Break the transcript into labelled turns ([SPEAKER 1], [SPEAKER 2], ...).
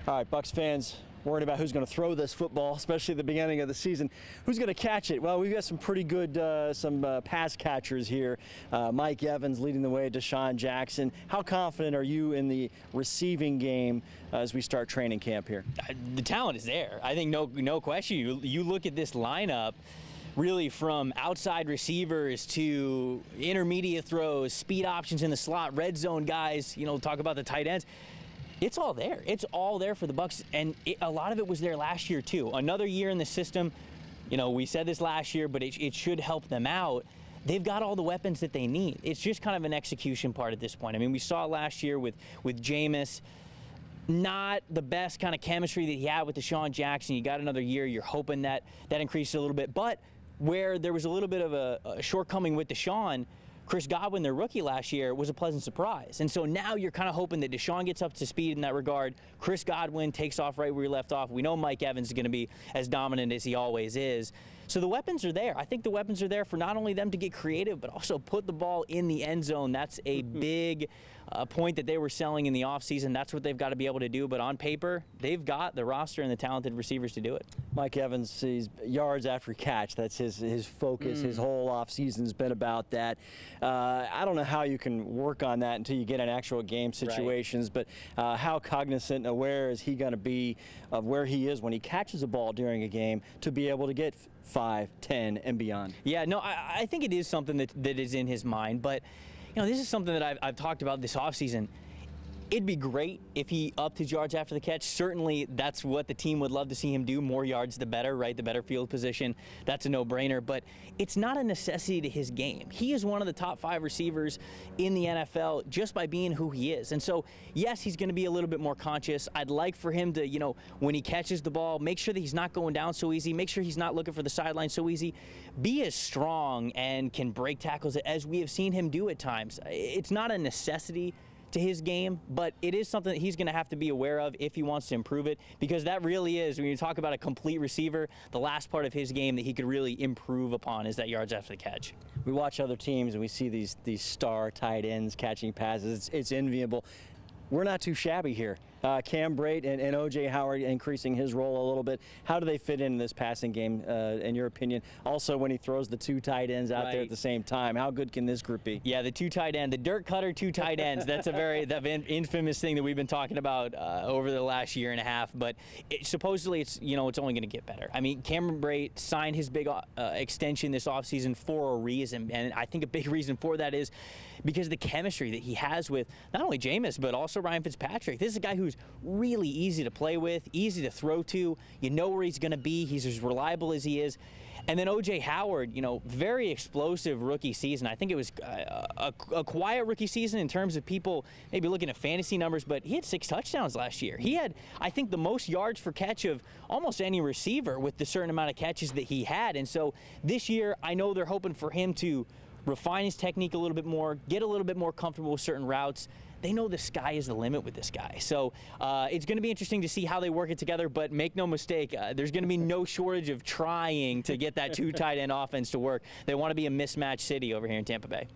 [SPEAKER 1] All right, Bucs fans worried about who's going to throw this football, especially at the beginning of the season. Who's going to catch it? Well, we've got some pretty good pass catchers here. Mike Evans leading the way, Deshaun Jackson. How confident are you in the receiving game as we start training camp here?
[SPEAKER 2] The talent is there. I think no question. You look at this lineup, really from outside receivers to intermediate throws, speed options in the slot, red zone guys, talk about the tight ends. It's all there. It's all there for the Bucs, and a lot of it was there last year too. Another year in the system. We said this last year, but it should help them out. They've got all the weapons that they need. It's just kind of an execution part at this point. I mean, we saw last year with Jameis, not the best kind of chemistry that he had with Deshaun Jackson. You got another year. You're hoping that increases a little bit, but where there was a little bit of a shortcoming with Deshaun, Chris Godwin, their rookie last year, was a pleasant surprise. And so now you're kind of hoping that Deshaun gets up to speed in that regard. Chris Godwin takes off right where he left off. We know Mike Evans is going to be as dominant as he always is. So the weapons are there. I think the weapons are there for not only them to get creative, but also put the ball in the end zone. That's a big point that they were selling in the offseason. That's what they've got to be able to do. But on paper, they've got the roster and the talented receivers to do it.
[SPEAKER 1] Mike Evans sees yards after catch. That's his focus. His whole offseason's been about that. I don't know how you can work on that until you get in actual game situations,
[SPEAKER 2] right.
[SPEAKER 1] But how cognizant and aware is he going to be of where he is when he catches a ball during a game to be able to get 5, 10, and beyond?
[SPEAKER 2] Yeah, no, I think it is something that is in his mind, but this is something that I've talked about this offseason. It'd be great if he upped his yards after the catch. Certainly, that's what the team would love to see him do. More yards, the better, right? The better field position. That's a no-brainer. But it's not a necessity to his game. He is one of the top 5 receivers in the NFL just by being who he is. And so, yes, he's going to be a little bit more conscious. I'd like for him to, when he catches the ball, make sure that he's not going down so easy. Make sure he's not looking for the sideline so easy. Be as strong and can break tackles as we have seen him do at times. It's not a necessity to his game, but it is something that he's going to have to be aware of if he wants to improve it, because that really is, when you talk about a complete receiver, the last part of his game that he could really improve upon is that yards after the catch.
[SPEAKER 1] We watch other teams and we see these star tight ends catching passes. It's enviable. We're not too shabby here. Cam Brate and O.J. Howard increasing his role a little bit. How do they fit in this passing game, in your opinion? Also, when he throws the 2 tight ends out there at the same time, how good can this group be? Yeah,
[SPEAKER 2] the 2 tight end, the dirt cutter 2 tight ends. That's a very infamous thing that we've been talking about over the last year and a half. But supposedly, it's only going to get better. I mean, Cam Brate signed his big extension this offseason for a reason, and I think a big reason for that is because the chemistry that he has with not only Jameis but also Ryan Fitzpatrick. This is a guy who's really easy to play with, easy to throw to. You know where he's going to be. He's as reliable as he is. And then O.J. Howard, very explosive rookie season. I think it was a quiet rookie season in terms of people maybe looking at fantasy numbers, but he had 6 touchdowns last year. He had, I think, the most yards per catch of almost any receiver with the certain amount of catches that he had. And so this year, I know they're hoping for him to refine his technique a little bit more, get a little bit more comfortable with certain routes. They know the sky is the limit with this guy. So it's going to be interesting to see how they work it together, but make no mistake, there's going to be no shortage of trying to get that 2 tight end offense to work. They want to be a mismatch city over here in Tampa Bay.